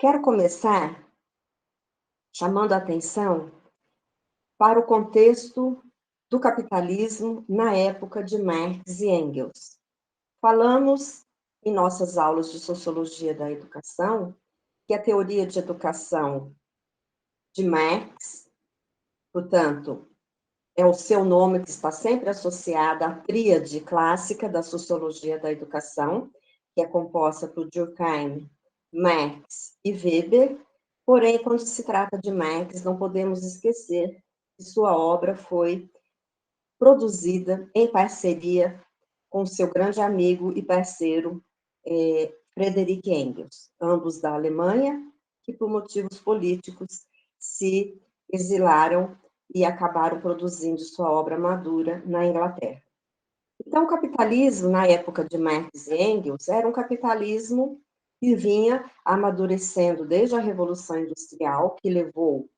Quero começar chamando a atenção para o contexto do capitalismo na época de Marx e Engels. Falamos em nossas aulas de sociologia da educação que a teoria de educação de Marx, portanto, é o seu nome que está sempre associado à tríade clássica da sociologia da educação, que é composta por Durkheim, Marx e Weber. Porém, quando se trata de Marx, não podemos esquecer que sua obra foi produzida em parceria com seu grande amigo e parceiro, Friedrich Engels, ambos da Alemanha, que por motivos políticos se exilaram e acabaram produzindo sua obra madura na Inglaterra. Então, o capitalismo, na época de Marx e Engels, era um capitalismo que vinha amadurecendo desde a Revolução Industrial, que levou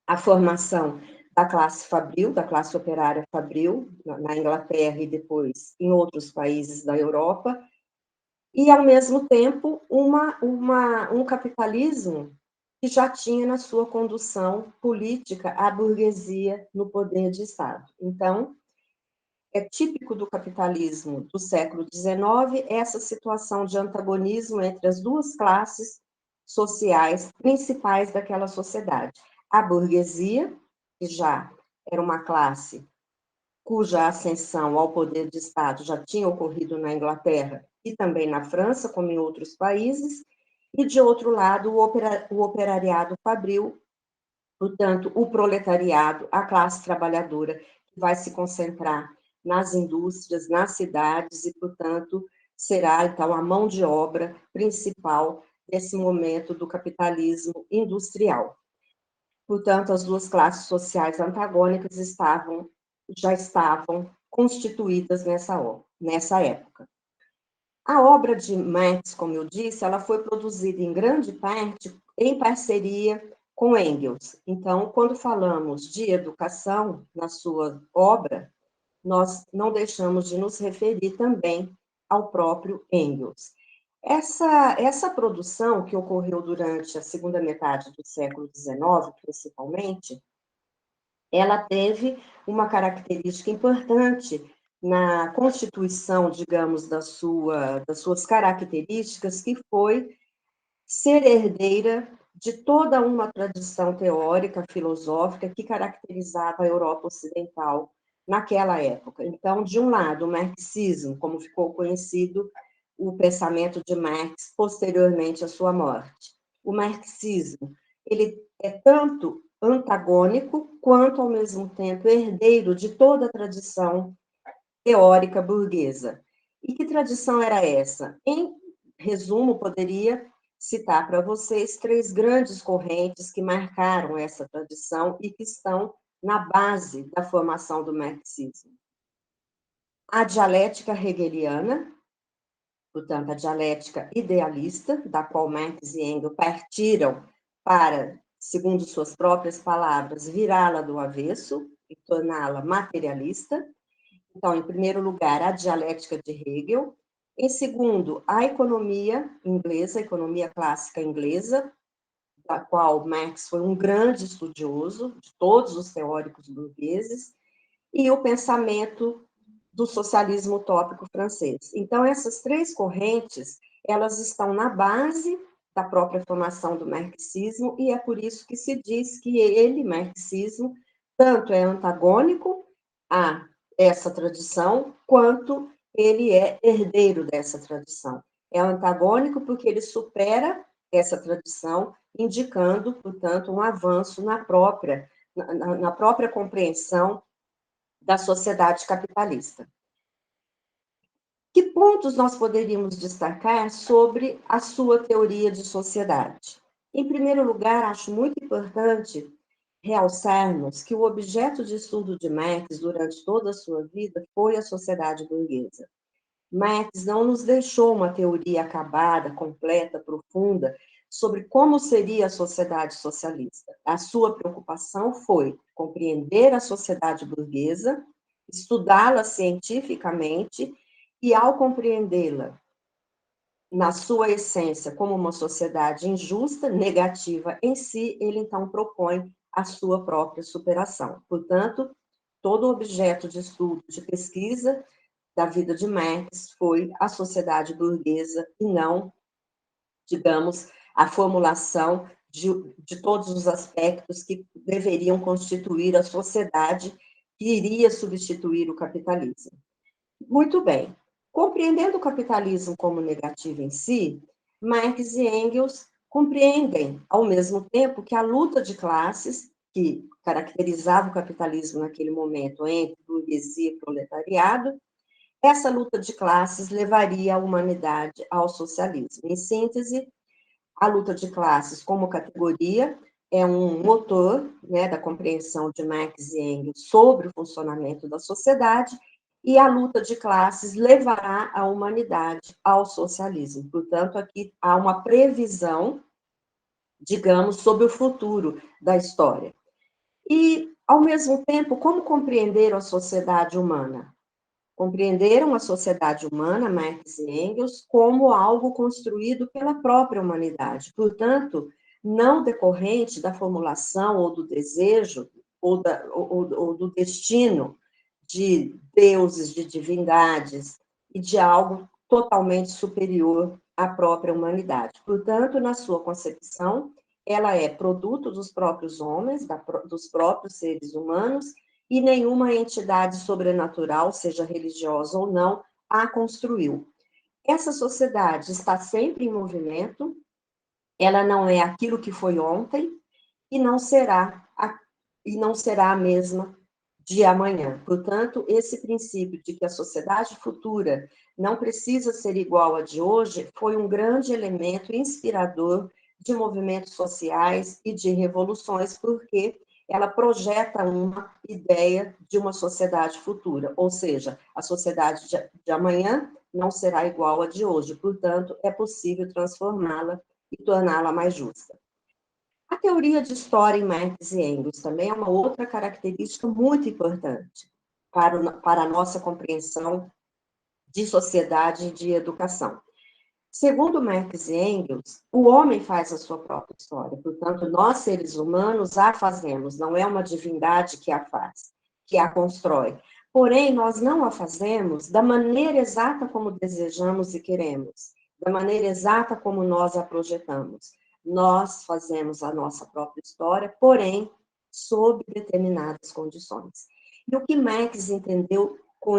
à formação da classe fabril, da classe operária fabril, na Inglaterra e depois em outros países da Europa, e, ao mesmo tempo, um capitalismo que já tinha na sua condução política a burguesia no poder de Estado. Então, é típico do capitalismo do século XIX essa situação de antagonismo entre as duas classes sociais principais daquela sociedade. A burguesia, que já era uma classe cuja ascensão ao poder de Estado já tinha ocorrido na Inglaterra e também na França, como em outros países, e, de outro lado, o operariado fabril, portanto, o proletariado, a classe trabalhadora, que vai se concentrar nas indústrias, nas cidades, e, portanto, será, então, a mão de obra principal desse momento do capitalismo industrial. Portanto, as duas classes sociais antagônicas já estavam constituídas nessa época. A obra de Marx, como eu disse, ela foi produzida em grande parte em parceria com Engels. Então, quando falamos de educação na sua obra, nós não deixamos de nos referir também ao próprio Engels. Essa produção, que ocorreu durante a segunda metade do século XIX, principalmente, ela teve uma característica importante na constituição, digamos, das suas características, que foi ser herdeira de toda uma tradição teórica, filosófica, que caracterizava a Europa Ocidental naquela época. Então, de um lado, o marxismo, como ficou conhecido o pensamento de Marx posteriormente à sua morte. O marxismo, ele é tanto antagônico quanto, ao mesmo tempo, herdeiro de toda a tradição teórica burguesa. E que tradição era essa? Em resumo, poderia citar para vocês três grandes correntes que marcaram essa tradição e que estão na base da formação do marxismo. A dialética hegeliana, portanto, a dialética idealista, da qual Marx e Engels partiram para, segundo suas próprias palavras, virá-la do avesso e torná-la materialista. Então, em primeiro lugar, a dialética de Hegel. Em segundo, a economia inglesa, a economia clássica inglesa, da qual Marx foi um grande estudioso, de todos os teóricos burgueses, e o pensamento do socialismo utópico francês. Então, essas três correntes, elas estão na base da própria formação do marxismo, e é por isso que se diz que ele, marxismo, tanto é antagônico a essa tradição, quanto ele é herdeiro dessa tradição. É antagônico porque ele supera essa tradição, indicando, portanto, um avanço na própria compreensão da sociedade capitalista. Que pontos nós poderíamos destacar sobre a sua teoria de sociedade? Em primeiro lugar, acho muito importante realçarmos que o objeto de estudo de Marx durante toda a sua vida foi a sociedade burguesa. Marx não nos deixou uma teoria acabada, completa, profunda, sobre como seria a sociedade socialista. A sua preocupação foi compreender a sociedade burguesa, estudá-la cientificamente e, ao compreendê-la na sua essência, como uma sociedade injusta, negativa em si, ele então propõe a sua própria superação. Portanto, todo objeto de estudo, de pesquisa da vida de Marx foi a sociedade burguesa e não, digamos, a formulação de todos os aspectos que deveriam constituir a sociedade que iria substituir o capitalismo. Muito bem. Compreendendo o capitalismo como negativo em si, Marx e Engels compreendem, ao mesmo tempo, que a luta de classes, que caracterizava o capitalismo naquele momento entre burguesia e proletariado, essa luta de classes levaria a humanidade ao socialismo. Em síntese, a luta de classes como categoria é um motor, né, da compreensão de Marx e Engels sobre o funcionamento da sociedade, e a luta de classes levará a humanidade ao socialismo. Portanto, aqui há uma previsão, digamos, sobre o futuro da história. E, ao mesmo tempo, como compreender a sociedade humana? Compreenderam a sociedade humana, Marx e Engels, como algo construído pela própria humanidade. Portanto, não decorrente da formulação ou do desejo ou do destino de deuses, de divindades e de algo totalmente superior à própria humanidade. Portanto, na sua concepção, ela é produto dos próprios homens, dos próprios seres humanos, e nenhuma entidade sobrenatural, seja religiosa ou não, a construiu. Essa sociedade está sempre em movimento, ela não é aquilo que foi ontem e não será a mesma de amanhã. Portanto, esse princípio de que a sociedade futura não precisa ser igual à de hoje foi um grande elemento inspirador de movimentos sociais e de revoluções, porque ela projeta uma ideia de uma sociedade futura, ou seja, a sociedade de amanhã não será igual à de hoje, portanto, é possível transformá-la e torná-la mais justa. A teoria de história em Marx e Engels também é uma outra característica muito importante para a nossa compreensão de sociedade e de educação. Segundo Marx e Engels, o homem faz a sua própria história, portanto, nós, seres humanos, a fazemos, não é uma divindade que a faz, que a constrói. Porém, nós não a fazemos da maneira exata como desejamos e queremos, da maneira exata como nós a projetamos. Nós fazemos a nossa própria história, porém, sob determinadas condições. E o que Marx entendeu com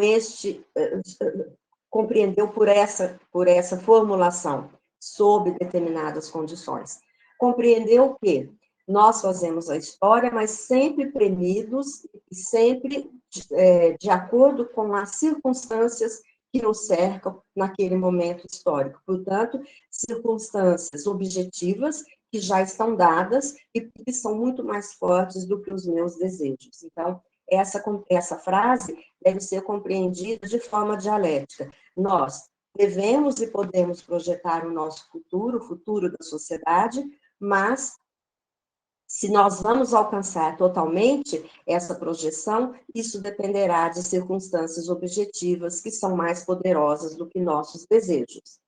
compreendeu por essa formulação, sob determinadas condições. Compreendeu que nós fazemos a história, mas sempre premidos e sempre de acordo com as circunstâncias que nos cercam naquele momento histórico. Portanto, circunstâncias objetivas que já estão dadas e que são muito mais fortes do que os meus desejos. Então, essa frase deve ser compreendida de forma dialética. Nós devemos e podemos projetar o nosso futuro, o futuro da sociedade, mas se nós vamos alcançar totalmente essa projeção, isso dependerá de circunstâncias objetivas que são mais poderosas do que nossos desejos.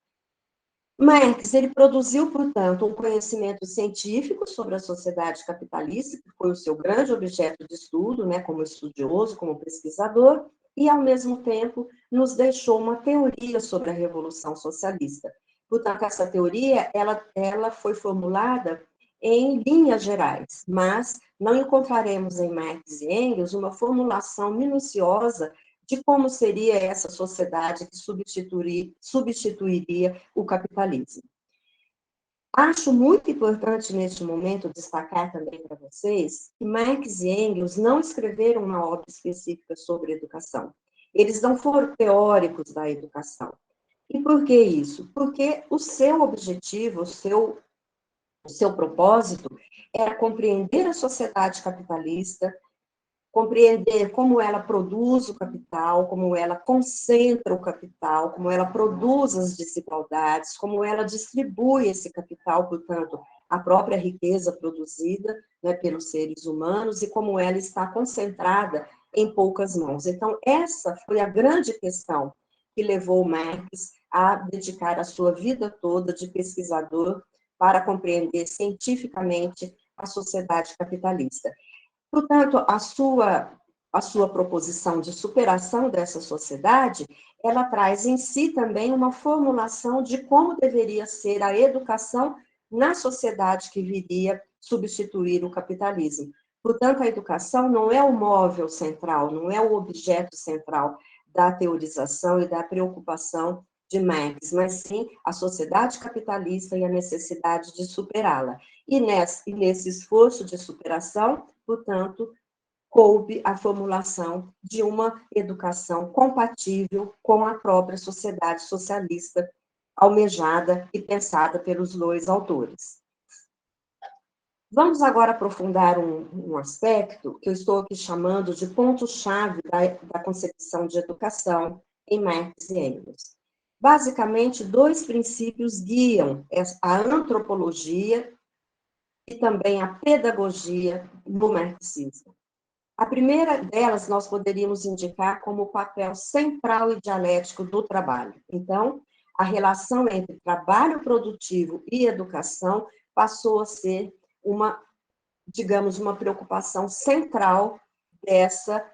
Marx, ele produziu, portanto, um conhecimento científico sobre a sociedade capitalista, que foi o seu grande objeto de estudo, né, como estudioso, como pesquisador, e, ao mesmo tempo, nos deixou uma teoria sobre a Revolução Socialista. Portanto, essa teoria, ela foi formulada em linhas gerais, mas não encontraremos em Marx e Engels uma formulação minuciosa de como seria essa sociedade que substituiria o capitalismo. Acho muito importante, neste momento, destacar também para vocês que Marx e Engels não escreveram uma obra específica sobre educação. Eles não foram teóricos da educação. E por que isso? Porque o seu objetivo, o seu propósito era compreender a sociedade capitalista, compreender como ela produz o capital, como ela concentra o capital, como ela produz as desigualdades, como ela distribui esse capital, portanto, a própria riqueza produzida, né, pelos seres humanos e como ela está concentrada em poucas mãos. Então, essa foi a grande questão que levou Marx a dedicar a sua vida toda de pesquisador para compreender cientificamente a sociedade capitalista. Portanto, a sua proposição de superação dessa sociedade, ela traz em si também uma formulação de como deveria ser a educação na sociedade que viria substituir o capitalismo. Portanto, a educação não é o móvel central, não é o objeto central da teorização e da preocupação de Marx, mas sim a sociedade capitalista e a necessidade de superá-la. E nesse esforço de superação, portanto, coube a formulação de uma educação compatível com a própria sociedade socialista almejada e pensada pelos dois autores. Vamos agora aprofundar um aspecto que eu estou aqui chamando de ponto-chave da concepção de educação em Marx e Engels. Basicamente, dois princípios guiam a antropologia e também a pedagogia no marxismo. A primeira delas nós poderíamos indicar como o papel central e dialético do trabalho. Então, a relação entre trabalho produtivo e educação passou a ser digamos, uma preocupação central dessa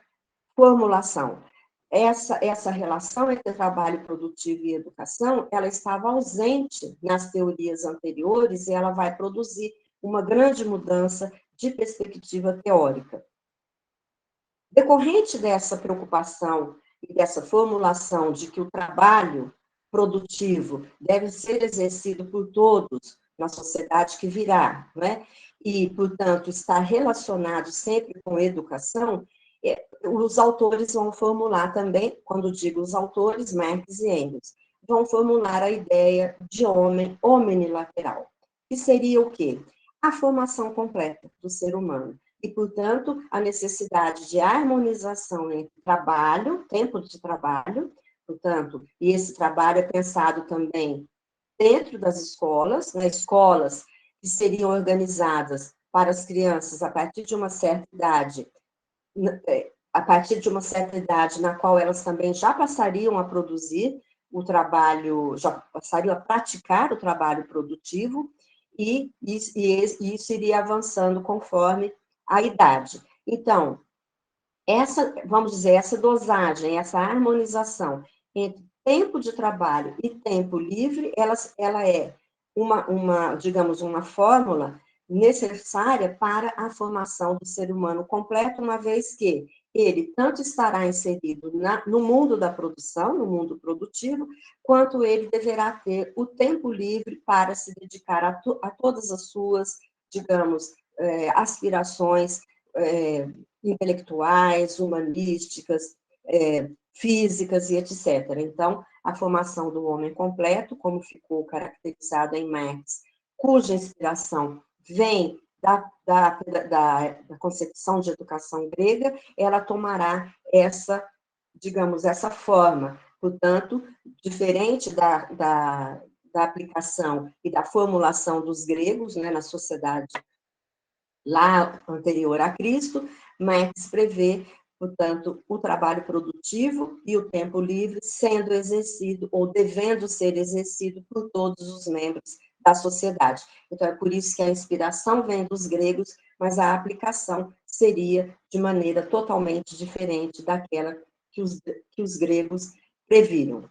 formulação. Essa relação entre trabalho produtivo e educação, ela estava ausente nas teorias anteriores e ela vai produzir uma grande mudança de perspectiva teórica. Decorrente dessa preocupação e dessa formulação de que o trabalho produtivo deve ser exercido por todos na sociedade que virá, né? E, portanto, está relacionado sempre com educação, os autores vão formular também, quando digo os autores, Marx e Engels, vão formular a ideia de homem omnilateral, que seria o quê? A formação completa do ser humano. E, portanto, a necessidade de harmonização entre trabalho, tempo de trabalho, portanto, e esse trabalho é pensado também dentro das escolas, né, escolas que seriam organizadas para as crianças a partir de uma certa idade, na qual elas também já passariam a produzir o trabalho, já passariam a praticar o trabalho produtivo, e isso iria avançando conforme a idade. Então, vamos dizer, essa dosagem, essa harmonização entre tempo de trabalho e tempo livre, ela é digamos, uma fórmula necessária para a formação do ser humano completo, uma vez que ele tanto estará inserido no mundo da produção, no mundo produtivo, quanto ele deverá ter o tempo livre para se dedicar a todas as suas, digamos, aspirações intelectuais, humanísticas, físicas e etc. Então, a formação do homem completo, como ficou caracterizada em Marx, cuja inspiração vem da concepção de educação grega, ela tomará digamos, essa forma. Portanto, diferente da aplicação e da formulação dos gregos, né, na sociedade lá anterior a Cristo, Marx prevê, portanto, o trabalho produtivo e o tempo livre sendo exercido ou devendo ser exercido por todos os membros da sociedade. Então, é por isso que a inspiração vem dos gregos, mas a aplicação seria de maneira totalmente diferente daquela que os gregos previram.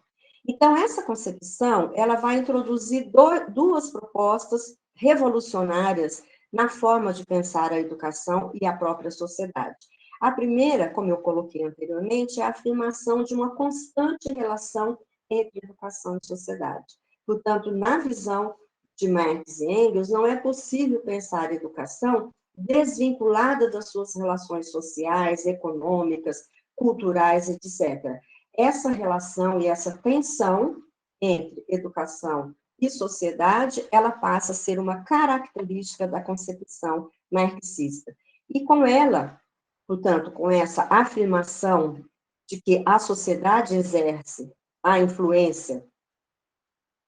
Então, essa concepção, ela vai introduzir duas propostas revolucionárias na forma de pensar a educação e a própria sociedade. A primeira, como eu coloquei anteriormente, é a afirmação de uma constante relação entre educação e sociedade. Portanto, na visão de Marx e Engels, não é possível pensar a educação desvinculada das suas relações sociais, econômicas, culturais, etc. Essa relação e essa tensão entre educação e sociedade, ela passa a ser uma característica da concepção marxista. E com ela, portanto, com essa afirmação de que a sociedade exerce a influência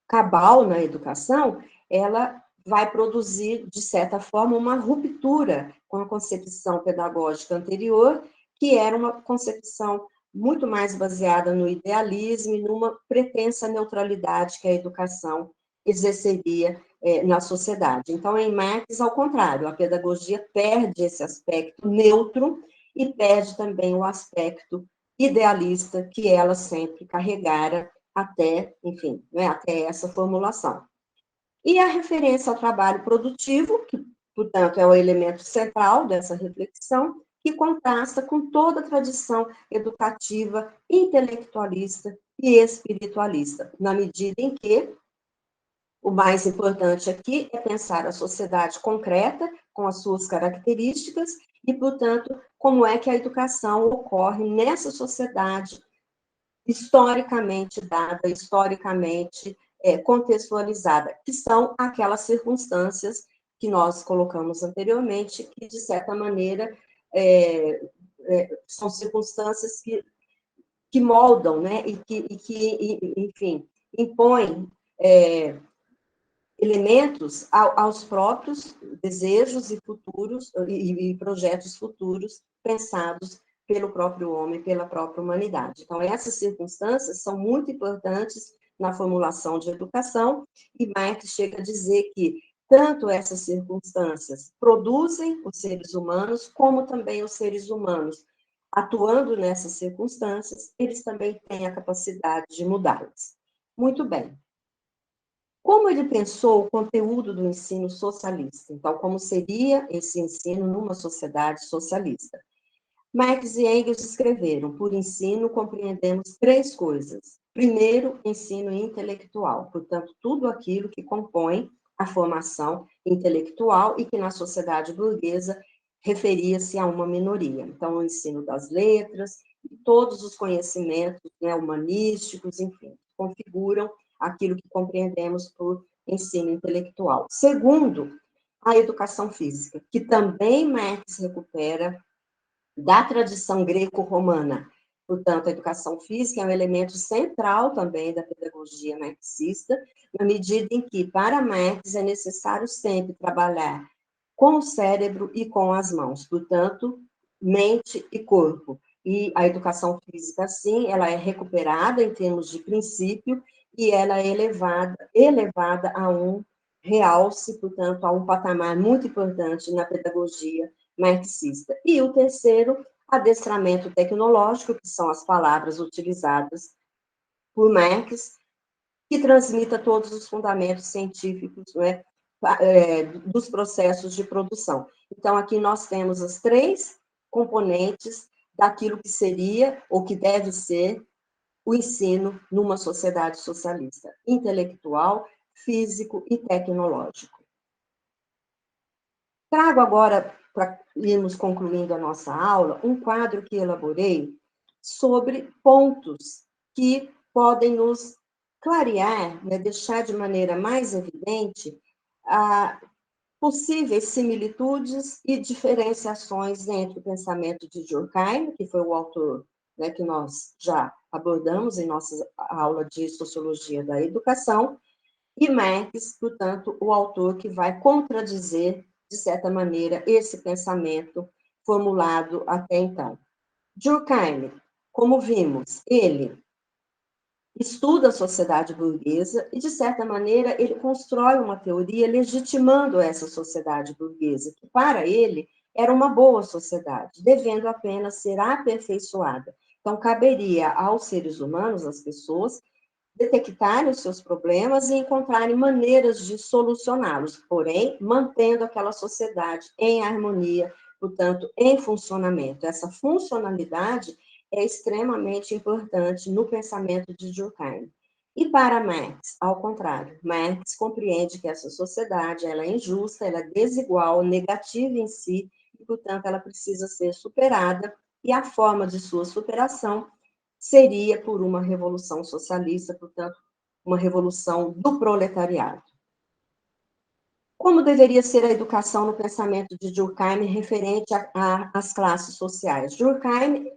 cabal na educação, ela vai produzir, de certa forma, uma ruptura com a concepção pedagógica anterior, que era uma concepção muito mais baseada no idealismo e numa pretensa neutralidade que a educação exerceria na sociedade. Então, em Marx, ao contrário, a pedagogia perde esse aspecto neutro e perde também o aspecto idealista que ela sempre carregara até, enfim, né, até essa formulação. E a referência ao trabalho produtivo, que, portanto, é o elemento central dessa reflexão, que contrasta com toda a tradição educativa, intelectualista e espiritualista, na medida em que o mais importante aqui é pensar a sociedade concreta, com as suas características, e, portanto, como é que a educação ocorre nessa sociedade historicamente dada, historicamente contextualizada, que são aquelas circunstâncias que nós colocamos anteriormente, que, de certa maneira, são circunstâncias que moldam, né, e que, enfim, impõem elementos aos próprios desejos e futuros e projetos futuros pensados pelo próprio homem, pela própria humanidade. Então, essas circunstâncias são muito importantes na formulação de educação, e Marx chega a dizer que tanto essas circunstâncias produzem os seres humanos, como também os seres humanos, atuando nessas circunstâncias, eles também têm a capacidade de mudá-las. Muito bem. Como ele pensou o conteúdo do ensino socialista? Então, como seria esse ensino numa sociedade socialista? Marx e Engels escreveram: por ensino compreendemos três coisas. Primeiro, ensino intelectual, portanto, tudo aquilo que compõe a formação intelectual e que na sociedade burguesa referia-se a uma minoria. Então, o ensino das letras, todos os conhecimentos, né, humanísticos, enfim, configuram aquilo que compreendemos por ensino intelectual. Segundo, a educação física, que também Marx recupera da tradição greco-romana. Portanto, a educação física é um elemento central também da pedagogia marxista, na medida em que, para Marx, é necessário sempre trabalhar com o cérebro e com as mãos, portanto, mente e corpo. E a educação física, sim, ela é recuperada em termos de princípio e ela é elevada a um realce, portanto, a um patamar muito importante na pedagogia marxista. E o terceiro, adestramento tecnológico, que são as palavras utilizadas por Marx, que transmita todos os fundamentos científicos, né, dos processos de produção. Então, aqui nós temos as três componentes daquilo que seria, ou que deve ser, o ensino numa sociedade socialista: intelectual, físico e tecnológico. Trago agora, para irmos concluindo a nossa aula, um quadro que elaborei sobre pontos que podem nos clarear, né, deixar de maneira mais evidente possíveis similitudes e diferenciações entre o pensamento de Durkheim, que foi o autor, né, que nós já abordamos em nossa aula de Sociologia da Educação, e Marx, portanto, o autor que vai contradizer, de certa maneira, esse pensamento formulado até então. Durkheim, como vimos, ele estuda a sociedade burguesa e, de certa maneira, ele constrói uma teoria legitimando essa sociedade burguesa, que para ele era uma boa sociedade, devendo apenas ser aperfeiçoada. Então, caberia aos seres humanos, às pessoas, detectarem os seus problemas e encontrarem maneiras de solucioná-los, porém, mantendo aquela sociedade em harmonia, portanto, em funcionamento. Essa funcionalidade é extremamente importante no pensamento de Durkheim. E para Marx, ao contrário, Marx compreende que essa sociedade ela é injusta, ela é desigual, negativa em si, e, portanto, ela precisa ser superada, e a forma de sua superação seria por uma revolução socialista, portanto, uma revolução do proletariado. Como deveria ser a educação no pensamento de Durkheim referente às classes sociais? Durkheim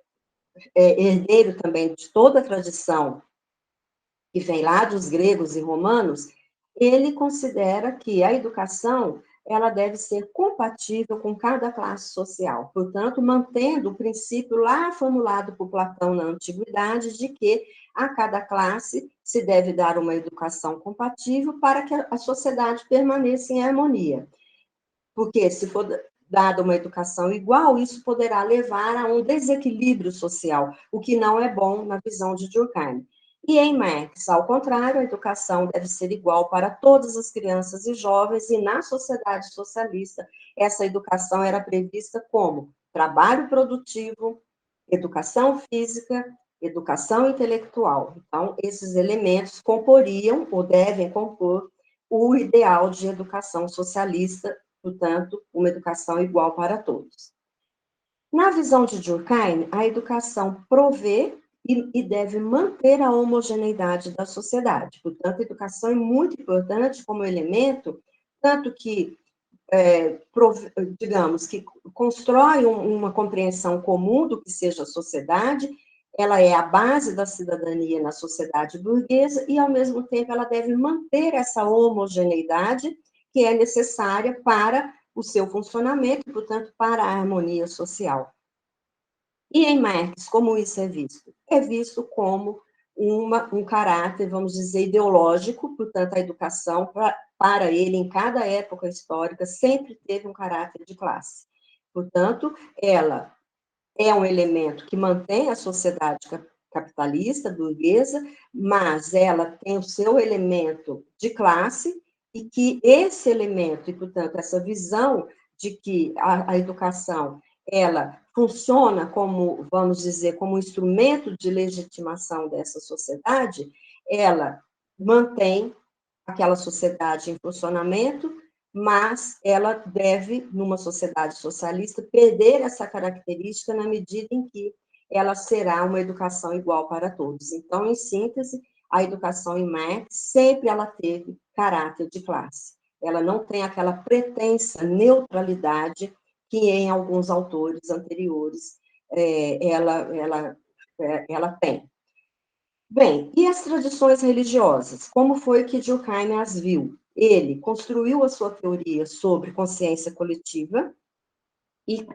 herdeiro também de toda a tradição que vem lá dos gregos e romanos, ele considera que a educação ela deve ser compatível com cada classe social, portanto, mantendo o princípio lá formulado por Platão na antiguidade de que a cada classe se deve dar uma educação compatível para que a sociedade permaneça em harmonia. Porque se for dada uma educação igual, isso poderá levar a um desequilíbrio social, o que não é bom na visão de Durkheim. E em Marx, ao contrário, a educação deve ser igual para todas as crianças e jovens, e na sociedade socialista, essa educação era prevista como trabalho produtivo, educação física, educação intelectual. Então, esses elementos comporiam, ou devem compor, o ideal de educação socialista, portanto, uma educação igual para todos. Na visão de Durkheim, a educação provê e deve manter a homogeneidade da sociedade. Portanto, a educação é muito importante como elemento, tanto que, digamos, que constrói uma compreensão comum do que seja a sociedade, ela é a base da cidadania na sociedade burguesa e, ao mesmo tempo, ela deve manter essa homogeneidade que é necessária para o seu funcionamento e, portanto, para a harmonia social. E em Marx, como isso é visto? É visto como um caráter, vamos dizer, ideológico, portanto, a educação, para ele, em cada época histórica, sempre teve um caráter de classe. Portanto, ela é um elemento que mantém a sociedade capitalista, burguesa, mas ela tem o seu elemento de classe, e que esse elemento, e, portanto, essa visão de que a educação, ela funciona como, vamos dizer, como um instrumento de legitimação dessa sociedade, ela mantém aquela sociedade em funcionamento, mas ela deve, numa sociedade socialista, perder essa característica na medida em que ela será uma educação igual para todos. Então, em síntese, a educação em Marx sempre ela teve caráter de classe. Ela não tem aquela pretensa neutralidade que em alguns autores anteriores ela tem. Bem, e as tradições religiosas? Como foi que Durkheim as viu? Ele construiu a sua teoria sobre consciência coletiva e,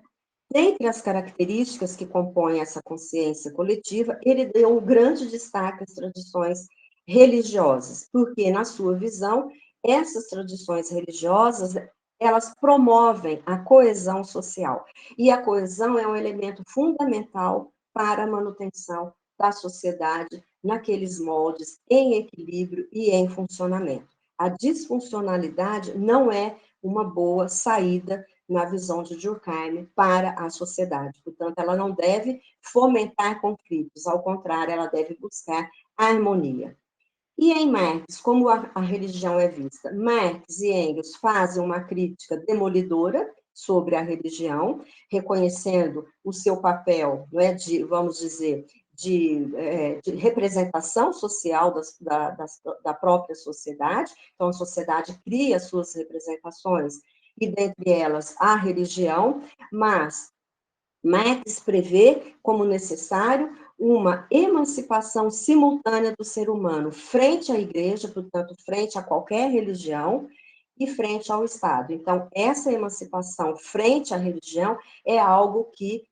dentre as características que compõem essa consciência coletiva, ele deu um grande destaque às tradições religiosas, porque, na sua visão, essas tradições religiosas, elas promovem a coesão social, e a coesão é um elemento fundamental para a manutenção da sociedade naqueles moldes, em equilíbrio e em funcionamento. A disfuncionalidade não é uma boa saída na visão de Durkheim para a sociedade. Portanto, ela não deve fomentar conflitos, ao contrário, ela deve buscar harmonia. E em Marx, como a religião é vista? Marx e Engels fazem uma crítica demolidora sobre a religião, reconhecendo o seu papel, não é, de, vamos dizer, de representação social da própria sociedade. Então, a sociedade cria suas representações, e dentre elas a religião, mas Marx prevê como necessário uma emancipação simultânea do ser humano frente à igreja, portanto, frente a qualquer religião, e frente ao Estado. Então, essa emancipação frente à religião é algo que,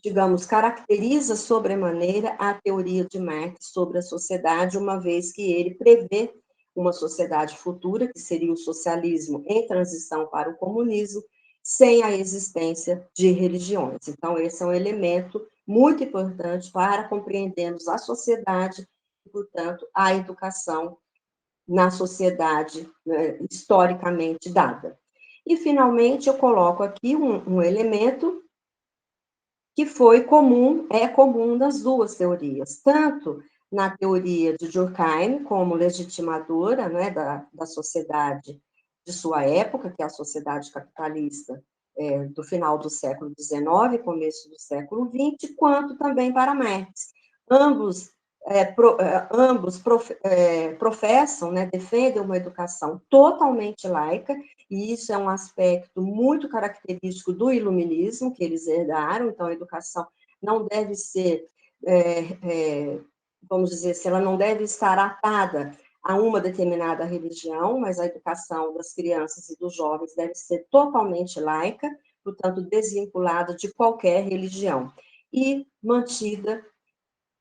digamos, caracteriza sobremaneira a teoria de Marx sobre a sociedade, uma vez que ele prevê uma sociedade futura, que seria o socialismo em transição para o comunismo, sem a existência de religiões. Então, esse é um elemento muito importante para compreendermos a sociedade e, portanto, a educação na sociedade, né, historicamente dada. E, finalmente, eu coloco aqui um elemento que foi comum, é comum das duas teorias, tanto na teoria de Durkheim, como legitimadora, né, da sociedade de sua época, que é a sociedade capitalista do final do século XIX, começo do século XX, quanto também para Marx. Ambos professam, né, defendem uma educação totalmente laica, e isso é um aspecto muito característico do iluminismo, que eles herdaram. Então, a educação não deve ser, vamos dizer, se ela não deve estar atada a uma determinada religião, mas a educação das crianças e dos jovens deve ser totalmente laica, portanto, desvinculada de qualquer religião, e mantida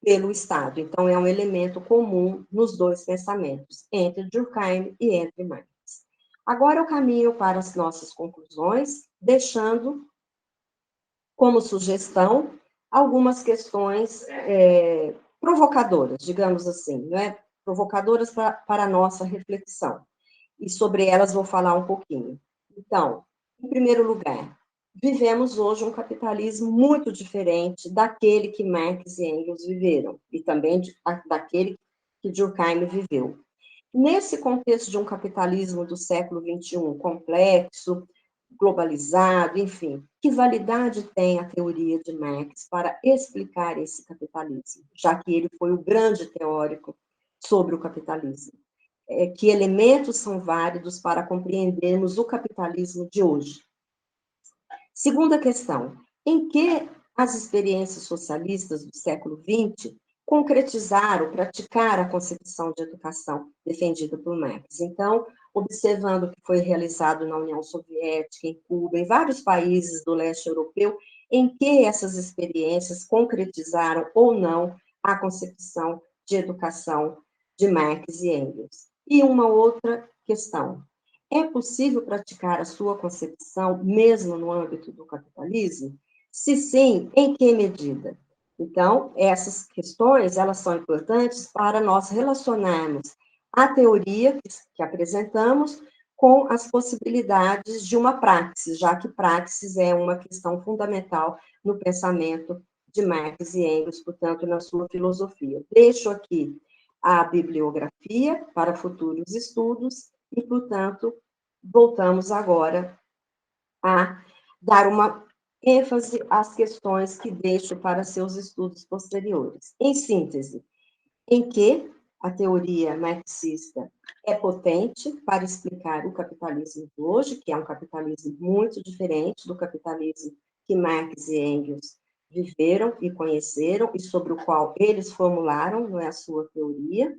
pelo Estado. Então, é um elemento comum nos dois pensamentos, entre Durkheim e entre Marx. Agora eu caminho para as nossas conclusões, deixando como sugestão algumas questões provocadoras, digamos assim, né? Provocadoras para a nossa reflexão. E sobre elas vou falar um pouquinho. Então, em primeiro lugar, vivemos hoje um capitalismo muito diferente daquele que Marx e Engels viveram, e também daquele que Durkheim viveu. Nesse contexto de um capitalismo do século XXI complexo, globalizado, enfim, que validade tem a teoria de Marx para explicar esse capitalismo, já que ele foi o grande teórico sobre o capitalismo? Que elementos são válidos para compreendermos o capitalismo de hoje? Segunda questão, em que as experiências socialistas do século XX concretizaram, praticaram a concepção de educação defendida por Marx? Então, observando o que foi realizado na União Soviética, em Cuba, em vários países do leste europeu, em que essas experiências concretizaram ou não a concepção de educação de Marx e Engels? E uma outra questão, é possível praticar a sua concepção mesmo no âmbito do capitalismo? Se sim, em que medida? Então, essas questões, elas são importantes para nós relacionarmos a teoria que apresentamos com as possibilidades de uma praxis, já que praxis é uma questão fundamental no pensamento de Marx e Engels, portanto, na sua filosofia. Deixo aqui a bibliografia para futuros estudos e, portanto, voltamos agora a dar uma ênfase às questões que deixo para seus estudos posteriores. Em síntese, em que a teoria marxista é potente para explicar o capitalismo de hoje, que é um capitalismo muito diferente do capitalismo que Marx e Engels viveram e conheceram, e sobre o qual eles formularam, não é, a sua teoria.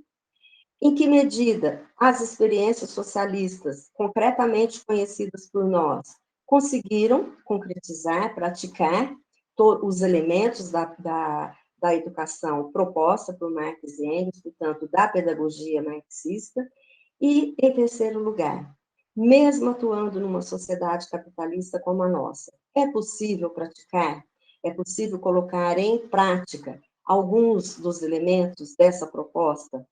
Em que medida as experiências socialistas, concretamente conhecidas por nós, conseguiram concretizar, praticar os elementos da educação proposta por Marx e Engels, portanto, da pedagogia marxista? E, em terceiro lugar, mesmo atuando numa sociedade capitalista como a nossa, é possível praticar, é possível colocar em prática alguns dos elementos dessa proposta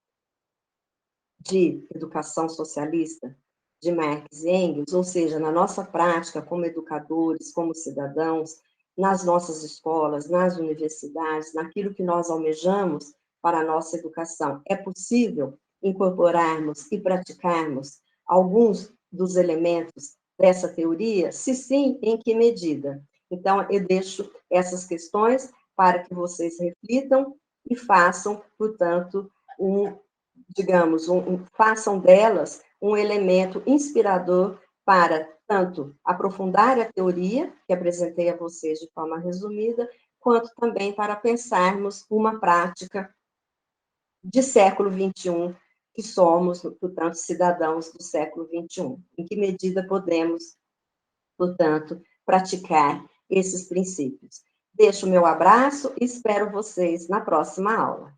de educação socialista de Marx e Engels, ou seja, na nossa prática como educadores, como cidadãos, nas nossas escolas, nas universidades, naquilo que nós almejamos para a nossa educação. É possível incorporarmos e praticarmos alguns dos elementos dessa teoria? Se sim, em que medida? Então, eu deixo essas questões para que vocês reflitam e façam, portanto, digamos, façam delas um elemento inspirador para tanto aprofundar a teoria, que apresentei a vocês de forma resumida, quanto também para pensarmos uma prática de século XXI, que somos, portanto, cidadãos do século XXI. Em que medida podemos, portanto, praticar esses princípios? Deixo o meu abraço e espero vocês na próxima aula.